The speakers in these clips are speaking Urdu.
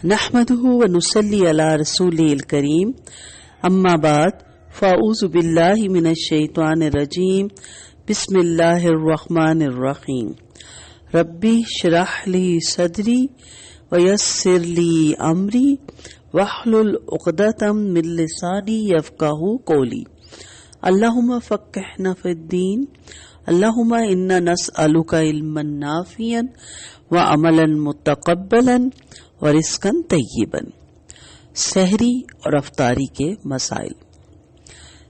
نحمده ونصلي على رسوله الكريم اما بعد فاعوذ بالله من الشیطان الرجیم بسم اللہ الرحمن الرحیم ربی اشرح لی صدری ویسر لی امری واحلل عقدۃ من لسانی یفقہوا قولی اللہم فقہنا فی الدین اللہم انا نسألک علما نافعا وعملا متقبلا ورزقا طیبا۔ سحری اور افطاری کے مسائل۔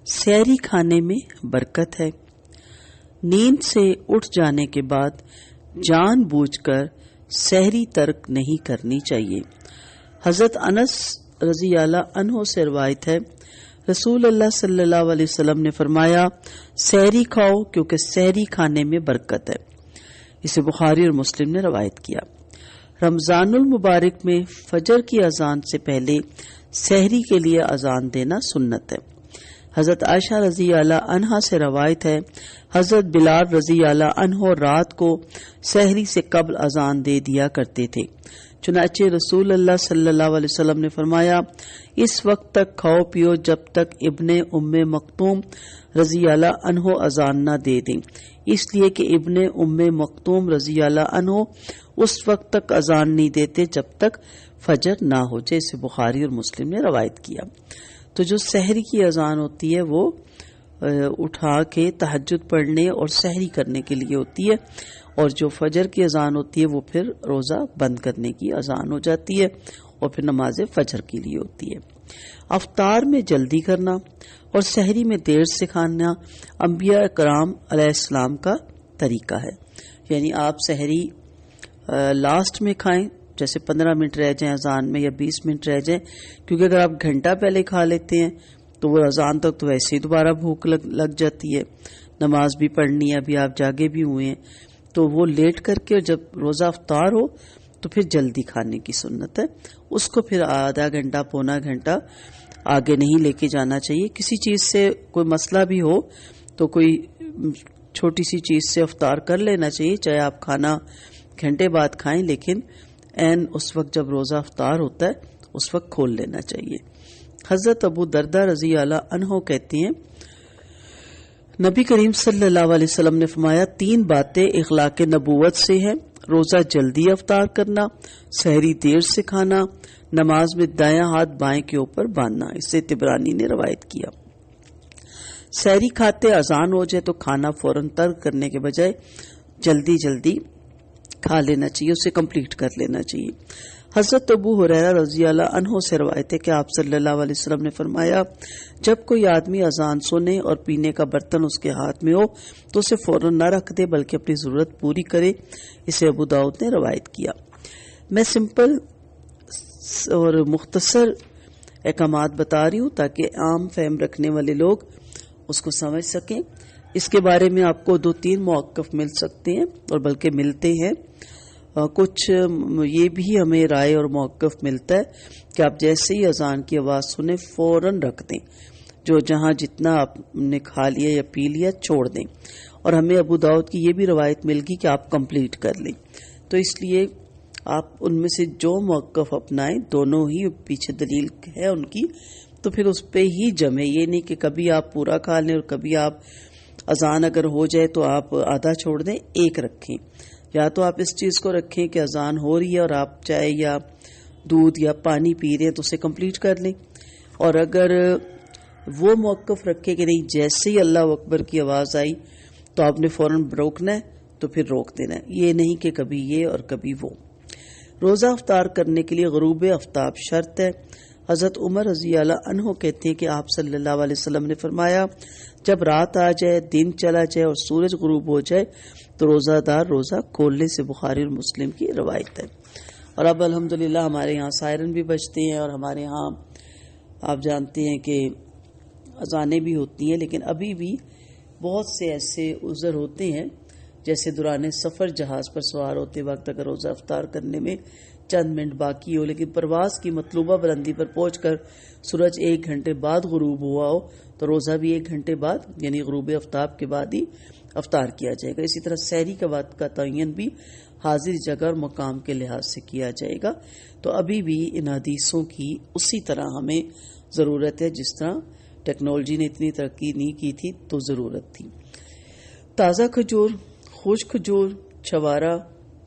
سحری کھانے میں برکت ہے۔ نیند سے اٹھ جانے کے بعد جان بوجھ کر سحری ترک نہیں کرنی چاہیے۔ حضرت انس رضی اللہ عنہ سے روایت ہے، رسول اللہ صلی اللہ علیہ وسلم نے فرمایا، سحری کھاؤ کیونکہ سحری کھانے میں برکت ہے۔ اسے بخاری اور مسلم نے روایت کیا۔ رمضان المبارک میں فجر کی اذان سے پہلے سحری کے لیے اذان دینا سنت ہے۔ حضرت عائشہ رضی اللہ عنہا سے روایت ہے، حضرت بلال رضی اللہ عنہ رات کو سحری سے قبل اذان دے دیا کرتے تھے۔ چنانچہ رسول اللہ صلی اللہ علیہ وسلم نے فرمایا، اس وقت تک کھاؤ پیو جب تک ابن ام مکتوم رضی اللہ عنہ اذان نہ دے دیں، اس لیے کہ ابن ام مکتوم رضی اللہ عنہ اس وقت تک اذان نہیں دیتے جب تک فجر نہ ہو جائے۔ اسے بخاری اور مسلم نے روایت کیا۔ تو جو سحری کی اذان ہوتی ہے وہ اٹھا کے تہجد پڑھنے اور سحری کرنے کے لیے ہوتی ہے، اور جو فجر کی اذان ہوتی ہے وہ پھر روزہ بند کرنے کی اذان ہو جاتی ہے اور پھر نماز فجر کے لیے ہوتی ہے۔ افطار میں جلدی کرنا اور سحری میں دیر سے کھانا انبیاء کرام علیہ السلام کا طریقہ ہے، یعنی آپ سحری لاسٹ میں کھائیں، جیسے 15 منٹ رہ جائیں اذان میں یا 20 منٹ رہ جائیں، کیونکہ اگر آپ گھنٹہ پہلے کھا لیتے ہیں تو وہ اذان تک تو ویسے ہی دوبارہ بھوک لگ جاتی ہے، نماز بھی پڑھنی ہے، ابھی آپ جاگے بھی ہوئے ہیں، تو وہ لیٹ کر کے جب روزہ افطار ہو تو پھر جلدی کھانے کی سنت ہے۔ اس کو پھر آدھا گھنٹہ پونا گھنٹہ آگے نہیں لے کے جانا چاہیے۔ کسی چیز سے کوئی مسئلہ بھی ہو تو کوئی چھوٹی سی چیز سے افطار کر لینا چاہیے، چاہے آپ کھانا گھنٹے بعد کھائیں، لیکن عین اس وقت جب روزہ افطار ہوتا ہے اس وقت کھول لینا چاہیے۔ حضرت ابو دردہ رضی اللہ عنہ کہتے ہیں، نبی کریم صلی اللہ علیہ وسلم نے فرمایا، 3 باتیں اخلاق نبوت سے ہیں، روزہ جلدی افطار کرنا، سحری دیر سے کھانا، نماز میں دایاں ہاتھ بائیں کے اوپر باندھنا۔ اسے طبرانی نے روایت کیا۔ سحری کھاتے اذان ہو جائے تو کھانا فوراً ترک کرنے کے بجائے جلدی کھا لینا چاہیے، اسے کمپلیٹ کر لینا چاہیے۔ حضرت ابو ہریرہ رضی اللہ عنہ سے روایت ہے کہ آپ صلی اللہ علیہ وسلم نے فرمایا، جب کوئی آدمی اذان سنے اور پینے کا برتن اس کے ہاتھ میں ہو تو اسے فوراً نہ رکھ دے بلکہ اپنی ضرورت پوری کرے۔ اسے ابو داؤد نے روایت کیا۔ میں سمپل اور مختصر احکامات بتا رہی ہوں تاکہ عام فہم رکھنے والے لوگ اس کو سمجھ سکیں۔ اس کے بارے میں آپ کو 2-3 موقف مل سکتے ہیں اور بلکہ ملتے ہیں۔ کچھ یہ بھی ہمیں رائے اور موقف ملتا ہے کہ آپ جیسے ہی اذان کی آواز سنیں فوراً رکھ دیں، جو جہاں جتنا آپ نے کھا لیا یا پی لیا چھوڑ دیں، اور ہمیں ابو داؤد کی یہ بھی روایت مل گئی کہ آپ کمپلیٹ کر لیں۔ تو اس لیے آپ ان میں سے جو موقف اپنائیں، دونوں ہی پیچھے دلیل ہے ان کی، تو پھر اس پہ ہی جمیں۔ یہ نہیں کہ کبھی آپ پورا کھا لیں اور کبھی آپ اذان اگر ہو جائے تو آپ آدھا چھوڑ دیں، ایک رکھیں۔ یا تو آپ اس چیز کو رکھیں کہ اذان ہو رہی ہے اور آپ چائے یا دودھ یا پانی پی رہے ہیں تو اسے کمپلیٹ کر لیں، اور اگر وہ موقف رکھے کہ نہیں جیسے ہی اللہ اکبر کی آواز آئی تو آپ نے فوراً روکنا ہے تو پھر روک دینا ہے، یہ نہیں کہ کبھی یہ اور کبھی وہ۔ روزہ افطار کرنے کے لیے غروب آفتاب شرط ہے۔ حضرت عمر رضی اللہ عنہ کہتے ہیں کہ آپ صلی اللہ علیہ وسلم نے فرمایا، جب رات آ جائے، دن چلا جائے اور سورج غروب ہو جائے تو روزہ دار روزہ کھولنے سے بخاری اور مسلم کی روایت ہے۔ اور اب الحمدللہ ہمارے یہاں سائرن بھی بجتے ہیں، اور ہمارے یہاں آپ جانتے ہیں کہ اذانیں بھی ہوتی ہیں، لیکن ابھی بھی بہت سے ایسے عذر ہوتے ہیں، جیسے دوران سفر جہاز پر سوار ہوتے وقت اگر روزہ افطار کرنے میں چند منٹ باقی ہو لیکن پرواز کی مطلوبہ بلندی پر پہنچ کر سورج 1 گھنٹے بعد غروب ہوا ہو تو روزہ بھی 1 گھنٹے بعد یعنی غروب آفتاب کے بعد ہی افطار کیا جائے گا. اسی طرح سحری کے وقت کا تعین بھی حاضر جگہ اور مقام کے لحاظ سے کیا جائے گا. تو ابھی بھی ان حدیثوں کی اسی طرح ہمیں ضرورت ہے جس طرح ٹیکنالوجی نے اتنی ترقی نہیں کی تھی تو ضرورت تھی. تازہ کھجور، خشک کھجور، چھوارا،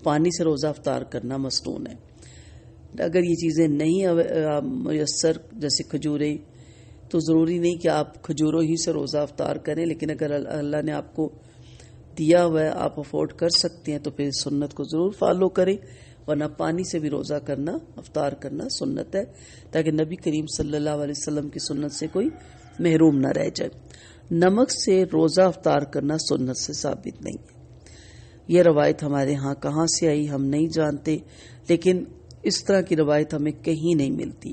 پانی سے روزہ افطار کرنا مسنون ہے. اگر یہ چیزیں نہیں میسر جیسے کھجوریں تو ضروری نہیں کہ آپ کھجوروں ہی سے روزہ افطار کریں، لیکن اگر اللہ نے آپ کو دیا ہوا ہے، آپ افورڈ کر سکتے ہیں تو پھر سنت کو ضرور فالو کریں، ورنہ پانی سے بھی روزہ کرنا، افطار کرنا سنت ہے، تاکہ نبی کریم صلی اللہ علیہ وسلم کی سنت سے کوئی محروم نہ رہ جائے. نمک سے روزہ افطار کرنا سنت سے ثابت نہیں ہے. یہ روایت ہمارے ہاں کہاں سے آئی ہم نہیں جانتے، لیکن اس طرح کی روایت ہمیں کہیں نہیں ملتی.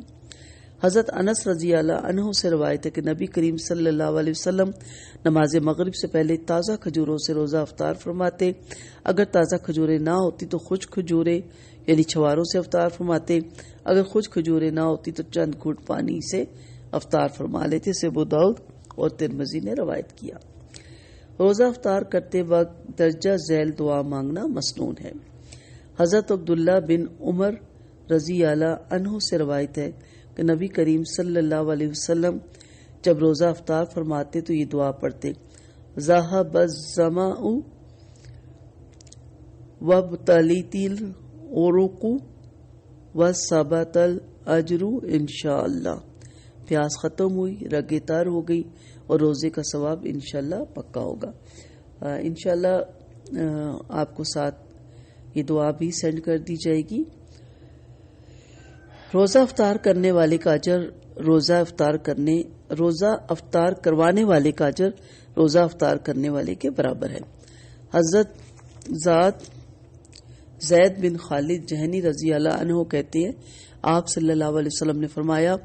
حضرت انس رضی اللہ عنہ سے روایت ہے کہ نبی کریم صلی اللہ علیہ وسلم نماز مغرب سے پہلے تازہ کھجوروں سے روزہ افطار فرماتے. اگر تازہ کھجوریں نہ ہوتی تو خشک کھجوریں یعنی چھواروں سے افطار فرماتے. اگر خشک کھجوریں نہ ہوتی تو چند گھونٹ پانی سے افطار فرما لیتے. سے ابو داؤد اور ترمذی نے روایت کیا. روزہ افطار کرتے وقت درجہ ذیل دعا مانگنا مسنون ہے. حضرت عبداللہ بن عمر رضی اللہ عنہ سے روایت ہے کہ نبی کریم صلی اللہ علیہ وسلم جب روزہ افطار فرماتے تو یہ دعا پڑھتے: ذهب الظمأ وابتلت العروق وثبت الاجر انشاءاللہ. پیاس ختم ہوئی، رگیں تار ہو گئی اور روزے کا ثواب انشاءاللہ پکا ہوگا. انشاءاللہ آپ کو ساتھ یہ دعا بھی سینڈ کر دی جائے گی. روزہ افطار کرنے والے کا اجر روزہ افطار کروانے والے کا اجر روزہ افطار کرنے والے کے برابر ہے. حضرت زید بن خالد جہنی رضی اللہ عنہ کہتے ہیں آپ صلی اللہ علیہ وسلم نے فرمایا: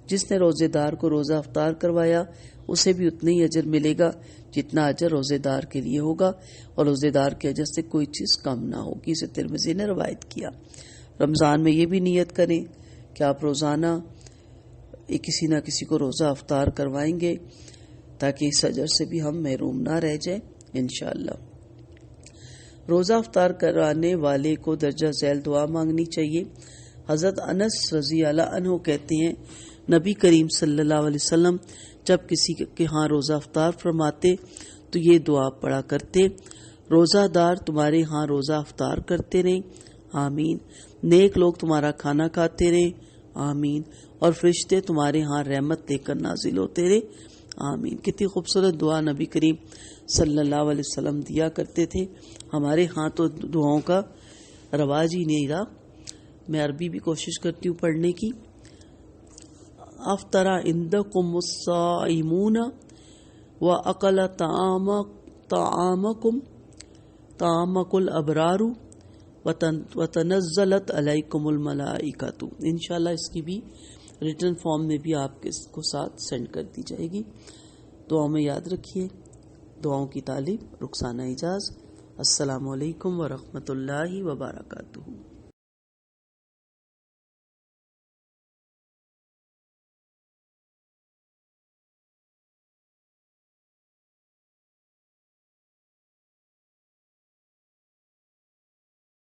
جس نے روزے دار کو روزہ افطار کروایا اسے بھی اتنا ہی اجر ملے گا جتنا اجر روزے دار کے لیے ہوگا، اور روزے دار کے اجر سے کوئی چیز کم نہ ہوگی. اسے ترمذی نے روایت کیا. رمضان میں یہ بھی نیت کریں کہ آپ روزانہ کسی نہ کسی کو روزہ افطار کروائیں گے تاکہ اس اجر سے بھی ہم محروم نہ رہ جائیں انشاءاللہ. روزہ افطار کرانے والے کو درجہ ذیل دعا مانگنی چاہیے. حضرت انس رضی اللہ عنہ کہتے ہیں نبی کریم صلی اللہ علیہ وسلم جب کسی کے ہاں روزہ افطار فرماتے تو یہ دعا پڑھا کرتے: روزہ دار تمہارے ہاں روزہ افطار کرتے رہیں، آمین. نیک لوگ تمہارا کھانا کھاتے رہیں، آمین. اور فرشتے تمہارے ہاں رحمت لے کر نازل ہوتے رہے، آمین. کتنی خوبصورت دعا نبی کریم صلی اللہ علیہ وسلم دیا کرتے تھے. ہمارے ہاں تو دعاؤں کا رواج ہی نہیں رہا. میں عربی بھی کوشش کرتی ہوں پڑھنے کی. افطر عندکم الصائمون واکل طعامکم الابرار وتنزلت علیکم الملائکۃ. انشاءاللہ اس کی بھی ریٹن فارم میں بھی آپ کو ساتھ سینڈ کر دی جائے گی. دعاؤں میں یاد رکھیے. دعاؤں کی طالب رخسانہ اعجاز. السلام علیکم ورحمۃ اللہ وبرکاتہ.